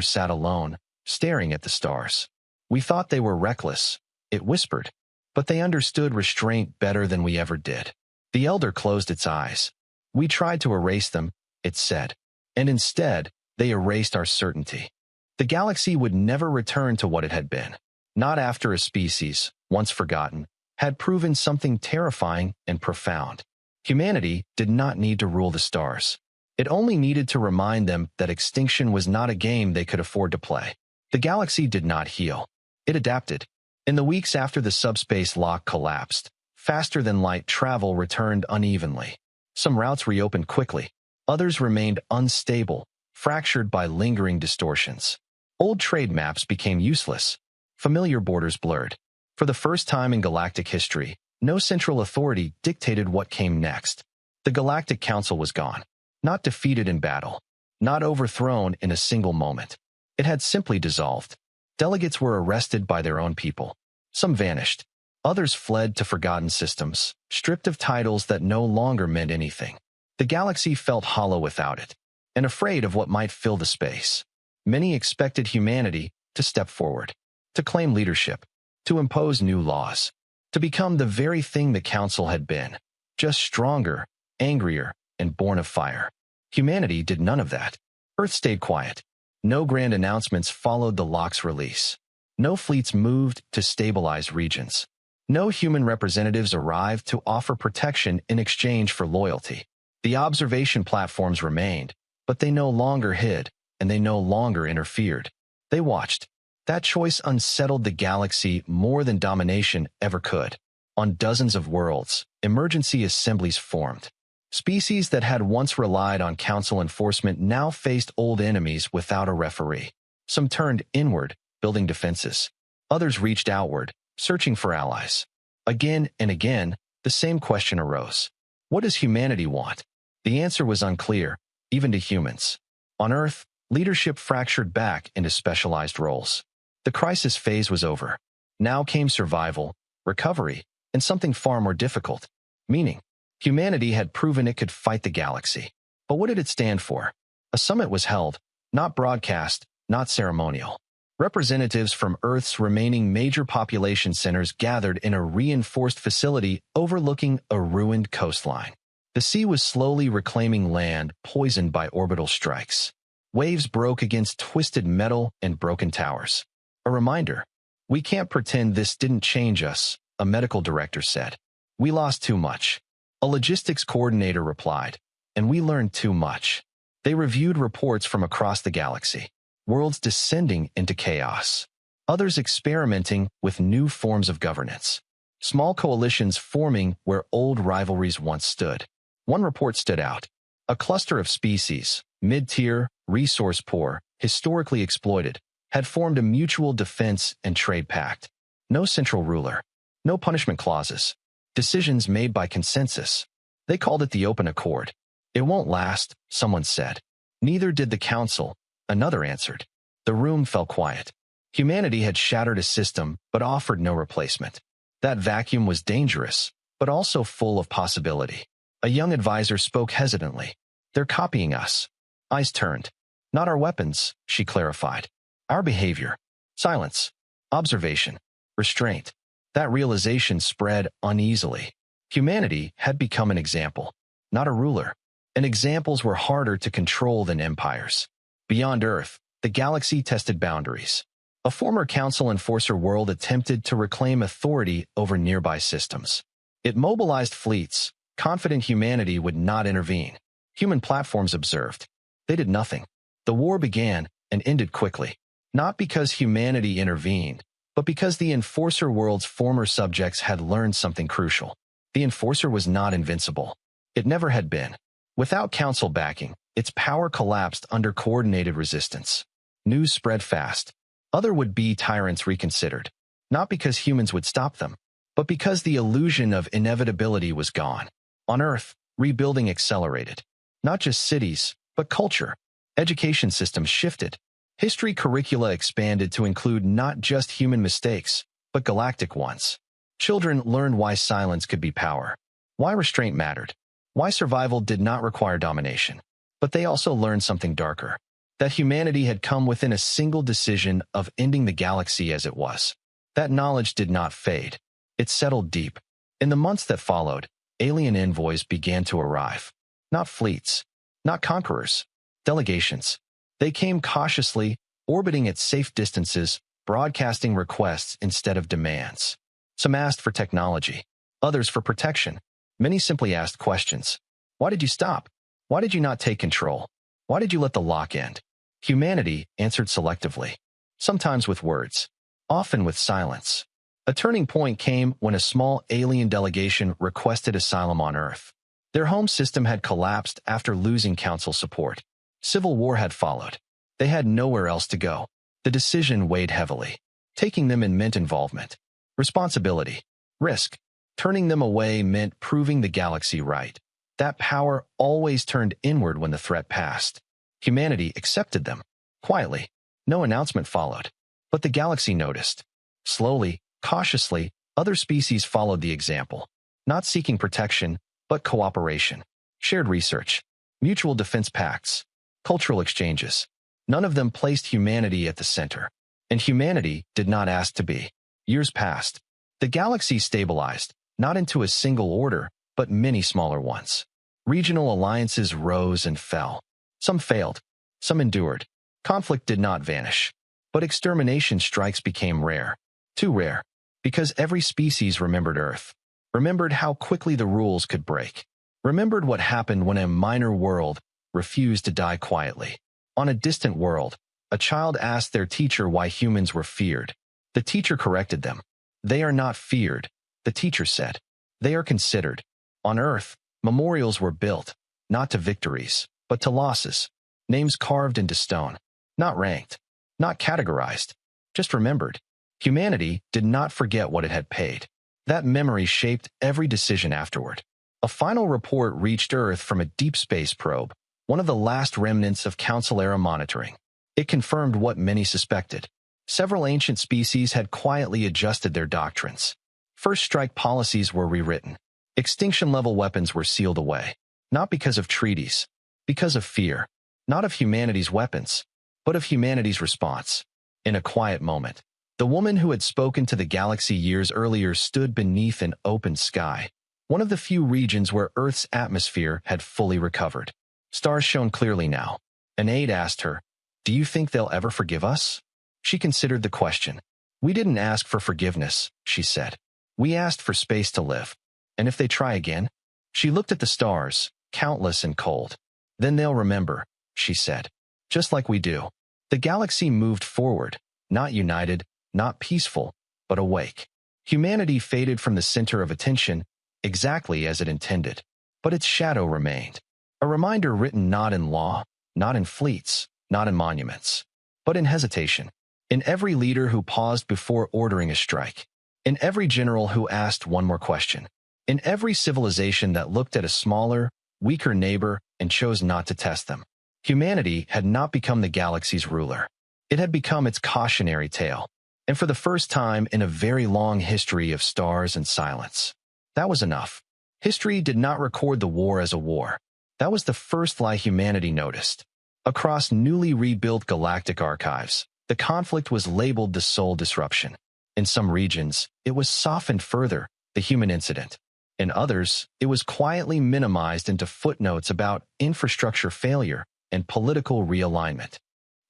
sat alone, staring at the stars. We thought they were reckless, it whispered, but they understood restraint better than we ever did. The elder closed its eyes. We tried to erase them, it said, and instead, they erased our certainty. The galaxy would never return to what it had been. Not after a species, once forgotten, had proven something terrifying and profound. Humanity did not need to rule the stars. It only needed to remind them that extinction was not a game they could afford to play. The galaxy did not heal. It adapted. In the weeks after the subspace lock collapsed, faster-than-light travel returned unevenly. Some routes reopened quickly. Others remained unstable, fractured by lingering distortions. Old trade maps became useless. Familiar borders blurred. For the first time in galactic history, no central authority dictated what came next. The Galactic Council was gone. Not defeated in battle. Not overthrown in a single moment. It had simply dissolved. Delegates were arrested by their own people. Some vanished. Others fled to forgotten systems, stripped of titles that no longer meant anything. The galaxy felt hollow without it, and afraid of what might fill the space. Many expected humanity to step forward, to claim leadership, to impose new laws, to become the very thing the Council had been, just stronger, angrier, and born of fire. Humanity did none of that. Earth stayed quiet. No grand announcements followed the lock's release. No fleets moved to stabilize regions. No human representatives arrived to offer protection in exchange for loyalty. The observation platforms remained, but they no longer hid, and they no longer interfered. They watched. That choice unsettled the galaxy more than domination ever could. On dozens of worlds, emergency assemblies formed. Species that had once relied on council enforcement now faced old enemies without a referee. Some turned inward, building defenses. Others reached outward, searching for allies. Again and again, the same question arose. What does humanity want? The answer was unclear, even to humans. On Earth, leadership fractured back into specialized roles. The crisis phase was over. Now came survival, recovery, and something far more difficult, meaning. Humanity had proven it could fight the galaxy. But what did it stand for? A summit was held, not broadcast, not ceremonial. Representatives from Earth's remaining major population centers gathered in a reinforced facility overlooking a ruined coastline. The sea was slowly reclaiming land poisoned by orbital strikes. Waves broke against twisted metal and broken towers. A reminder. We can't pretend this didn't change us, a medical director said. We lost too much. A logistics coordinator replied, and we learned too much. They reviewed reports from across the galaxy, worlds descending into chaos, others experimenting with new forms of governance, small coalitions forming where old rivalries once stood. One report stood out. A cluster of species, mid-tier, resource-poor, historically exploited, had formed a mutual defense and trade pact. No central ruler, no punishment clauses, decisions made by consensus. They called it the Open Accord. It won't last, someone said. Neither did the council, another answered. The room fell quiet. Humanity had shattered a system but offered no replacement. That vacuum was dangerous, but also full of possibility. A young advisor spoke hesitantly. They're copying us. Eyes turned. Not our weapons, she clarified. Our behavior. Silence. Observation. Restraint. That realization spread uneasily. Humanity had become an example, not a ruler. And examples were harder to control than empires. Beyond Earth, the galaxy tested boundaries. A former council enforcer world attempted to reclaim authority over nearby systems. It mobilized fleets, confident humanity would not intervene. Human platforms observed. They did nothing. The war began and ended quickly. Not because humanity intervened, but because the enforcer world's former subjects had learned something crucial. The enforcer was not invincible. It never had been. Without council backing, its power collapsed under coordinated resistance. News spread fast. Other would-be tyrants reconsidered, not because humans would stop them, but because the illusion of inevitability was gone. On Earth, rebuilding accelerated. Not just cities, but culture. Education systems shifted. History curricula expanded to include not just human mistakes, but galactic ones. Children learned why silence could be power, why restraint mattered, why survival did not require domination. But they also learned something darker, that humanity had come within a single decision of ending the galaxy as it was. That knowledge did not fade. It settled deep. In the months that followed, alien envoys began to arrive. Not fleets, not conquerors, delegations. They came cautiously, orbiting at safe distances, broadcasting requests instead of demands. Some asked for technology, others for protection. Many simply asked questions. Why did you stop? Why did you not take control? Why did you let the lock end? Humanity answered selectively, sometimes with words, often with silence. A turning point came when a small alien delegation requested asylum on Earth. Their home system had collapsed after losing council support. Civil war had followed. They had nowhere else to go. The decision weighed heavily. Taking them in meant involvement, responsibility, risk. Turning them away meant proving the galaxy right. That power always turned inward when the threat passed. Humanity accepted them, quietly. No announcement followed. But the galaxy noticed. Slowly, cautiously, other species followed the example. Not seeking protection, but cooperation. Shared research. Mutual defense pacts. Cultural exchanges. None of them placed humanity at the center. And humanity did not ask to be. Years passed. The galaxy stabilized, not into a single order, but many smaller ones. Regional alliances rose and fell. Some failed. Some endured. Conflict did not vanish. But extermination strikes became rare. Too rare. Because every species remembered Earth. Remembered how quickly the rules could break. Remembered what happened when a minor world refused to die quietly. On a distant world, a child asked their teacher why humans were feared. The teacher corrected them. They are not feared, the teacher said. They are considered. On Earth, memorials were built, not to victories, but to losses. Names carved into stone. Not ranked. Not categorized. Just remembered. Humanity did not forget what it had paid. That memory shaped every decision afterward. A final report reached Earth from a deep space probe, one of the last remnants of Council-era monitoring. It confirmed what many suspected. Several ancient species had quietly adjusted their doctrines. First strike policies were rewritten. Extinction-level weapons were sealed away. Not because of treaties. Because of fear. Not of humanity's weapons, but of humanity's response. In a quiet moment, the woman who had spoken to the galaxy years earlier stood beneath an open sky, one of the few regions where Earth's atmosphere had fully recovered. Stars shone clearly now. An aide asked her, "Do you think they'll ever forgive us?" She considered the question. "We didn't ask for forgiveness," she said. "We asked for space to live. And if they try again?" She looked at the stars, countless and cold. "Then they'll remember. she said. Just like we do. The galaxy moved forward, not united, not peaceful, but awake. Humanity faded from the center of attention, exactly as it intended. But its shadow remained. A reminder written not in law, not in fleets, not in monuments, but in hesitation. In every leader who paused before ordering a strike. In every general who asked one more question. In every civilization that looked at a smaller, weaker neighbor and chose not to test them. Humanity had not become the galaxy's ruler. It had become its cautionary tale. And for the first time in a very long history of stars and silence. That was enough. History did not record the war as a war. That was the first lie humanity noticed. Across newly rebuilt galactic archives, the conflict was labeled the sole disruption. In some regions, it was softened further, the human incident. In others, it was quietly minimized into footnotes about infrastructure failure and political realignment.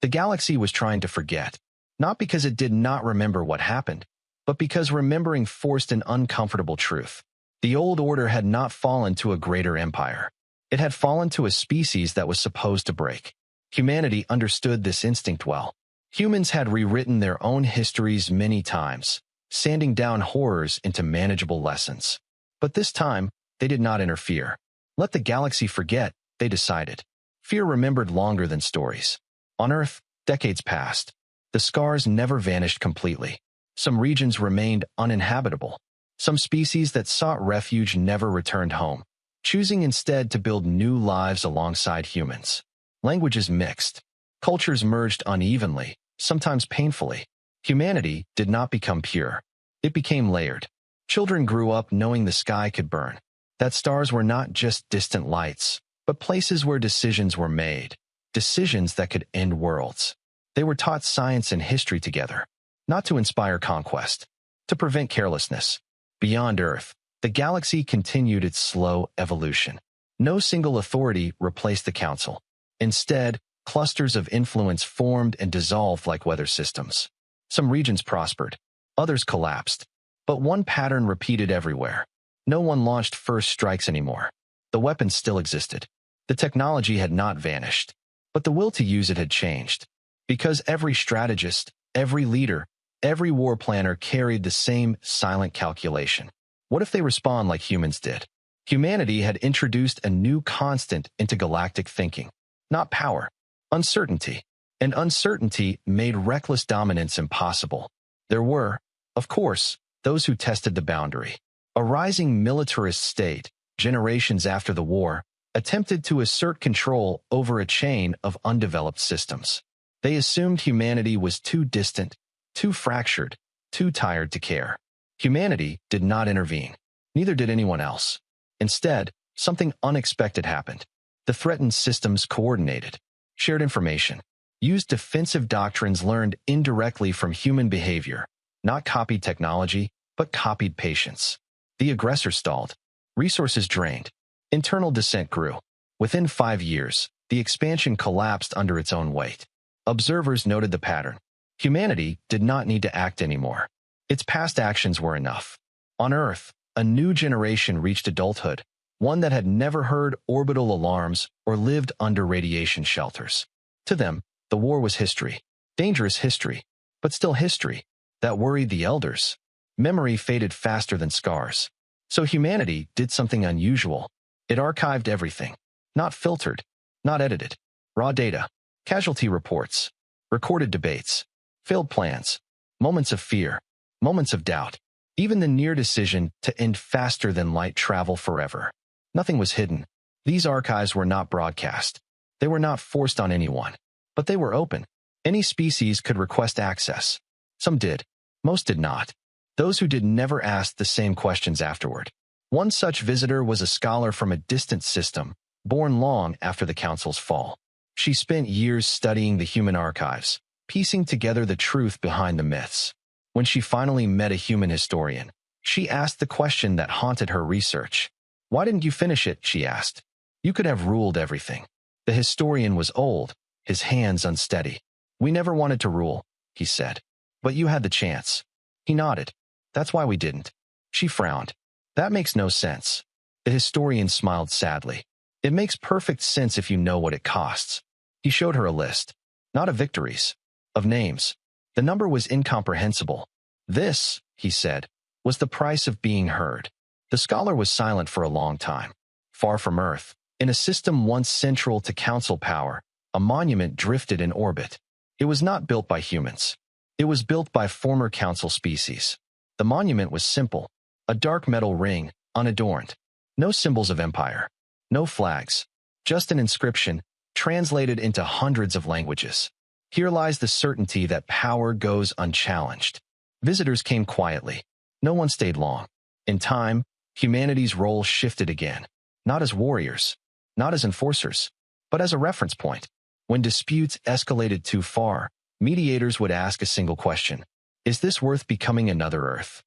The galaxy was trying to forget, not because it did not remember what happened, but because remembering forced an uncomfortable truth. The old order had not fallen to a greater empire. It had fallen to a species that was supposed to break. Humanity understood this instinct well. Humans had rewritten their own histories many times, sanding down horrors into manageable lessons. But this time, they did not interfere. Let the galaxy forget, they decided. Fear remembered longer than stories. On Earth, decades passed. The scars never vanished completely. Some regions remained uninhabitable. Some species that sought refuge never returned home, choosing instead to build new lives alongside humans. Languages mixed. Cultures merged unevenly, sometimes painfully. Humanity did not become pure. It became layered. Children grew up knowing the sky could burn, that stars were not just distant lights, but places where decisions were made, decisions that could end worlds. They were taught science and history together, not to inspire conquest, to prevent carelessness. Beyond Earth, the galaxy continued its slow evolution. No single authority replaced the council. Instead, clusters of influence formed and dissolved like weather systems. Some regions prospered, others collapsed. But one pattern repeated everywhere. No one launched first strikes anymore. The weapons still existed. The technology had not vanished. But the will to use it had changed. Because every strategist, every leader, every war planner carried the same silent calculation. What if they respond like humans did? Humanity had introduced a new constant into galactic thinking. Not power, uncertainty. And uncertainty made reckless dominance impossible. There were, of course, those who tested the boundary. A rising militarist state, generations after the war, attempted to assert control over a chain of undeveloped systems. They assumed humanity was too distant, too fractured, too tired to care. Humanity did not intervene. Neither did anyone else. Instead, something unexpected happened. The threatened systems coordinated, shared information, used defensive doctrines learned indirectly from human behavior, not copied technology, but copied patience. The aggressor stalled. Resources drained. Internal dissent grew. Within 5 years, the expansion collapsed under its own weight. Observers noted the pattern. Humanity did not need to act anymore. Its past actions were enough. On Earth, a new generation reached adulthood, one that had never heard orbital alarms or lived under radiation shelters. To them, the war was history. Dangerous history, but still history. That worried the elders. Memory faded faster than scars. So humanity did something unusual. It archived everything. Not filtered, not edited. Raw data, casualty reports, recorded debates, failed plans, moments of fear, moments of doubt, even the near decision to end faster than light travel forever. Nothing was hidden. These archives were not broadcast. They were not forced on anyone. But they were open. Any species could request access. Some did. Most did not. Those who did never asked the same questions afterward. One such visitor was a scholar from a distant system, born long after the Council's fall. She spent years studying the human archives, piecing together the truth behind the myths. When she finally met a human historian, she asked the question that haunted her research. "Why didn't you finish it?" she asked. "You could have ruled everything." The historian was old, his hands unsteady. "We never wanted to rule," he said. "But you had the chance." He nodded. "That's why we didn't." She frowned. "That makes no sense." The historian smiled sadly. "It makes perfect sense if you know what it costs. He showed her a list, not of victories, of names. The number was incomprehensible. This, he said, was the price of being heard. The scholar was silent for a long time. Far from Earth, in a system once central to council power, a monument drifted in orbit. It was not built by humans. It was built by former council species. The monument was simple, a dark metal ring, unadorned. No symbols of empire. No flags. Just an inscription, translated into hundreds of languages. Here lies the certainty that power goes unchallenged. Visitors came quietly. No one stayed long. In time, humanity's role shifted again. Not as warriors, not as enforcers, but as a reference point. When disputes escalated too far, mediators would ask a single question. Is this worth becoming another Earth?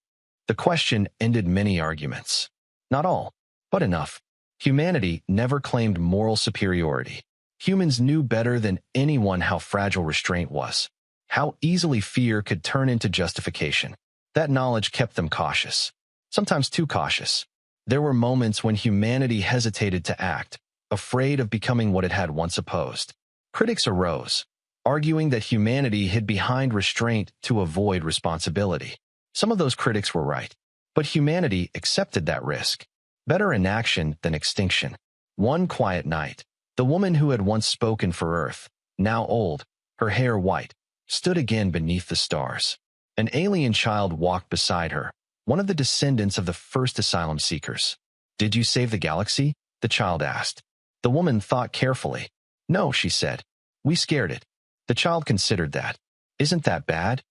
The question ended many arguments. Not all, but enough. Humanity never claimed moral superiority. Humans knew better than anyone how fragile restraint was, how easily fear could turn into justification. That knowledge kept them cautious, sometimes too cautious. There were moments when humanity hesitated to act, afraid of becoming what it had once opposed. Critics arose, arguing that humanity hid behind restraint to avoid responsibility. Some of those critics were right, but humanity accepted that risk. Better inaction than extinction. One quiet night, the woman who had once spoken for Earth, now old, her hair white, stood again beneath the stars. An alien child walked beside her, one of the descendants of the first asylum seekers. "Did you save the galaxy?" the child asked. The woman thought carefully. "No," she said. "We scared it." The child considered that. "Isn't that bad?"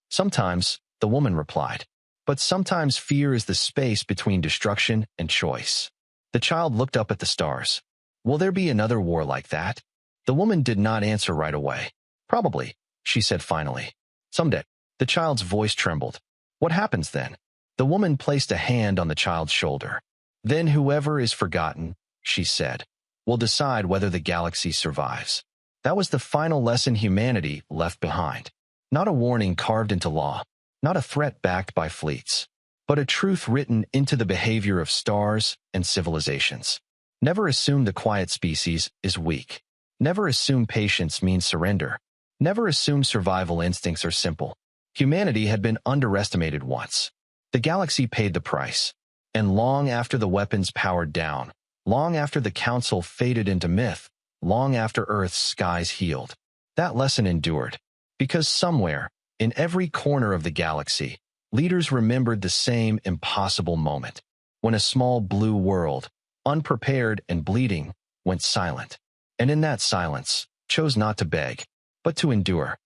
"Sometimes," the woman replied. "But sometimes fear is the space between destruction and choice." The child looked up at the stars. "Will there be another war like that?" The woman did not answer right away. "Probably," she said finally. "Someday." The child's voice trembled. "What happens then?" The woman placed a hand on the child's shoulder. "Then whoever is forgotten," she said, "will decide whether the galaxy survives." That was the final lesson humanity left behind. Not a warning carved into law, not a threat backed by fleets, but a truth written into the behavior of stars and civilizations. Never assume the quiet species is weak. Never assume patience means surrender. Never assume survival instincts are simple. Humanity had been underestimated once. The galaxy paid the price. And long after the weapons powered down, long after the council faded into myth, long after Earth's skies healed, that lesson endured. Because somewhere, in every corner of the galaxy, leaders remembered the same impossible moment, when a small blue world, unprepared and bleeding, went silent. And in that silence, chose not to beg, but to endure.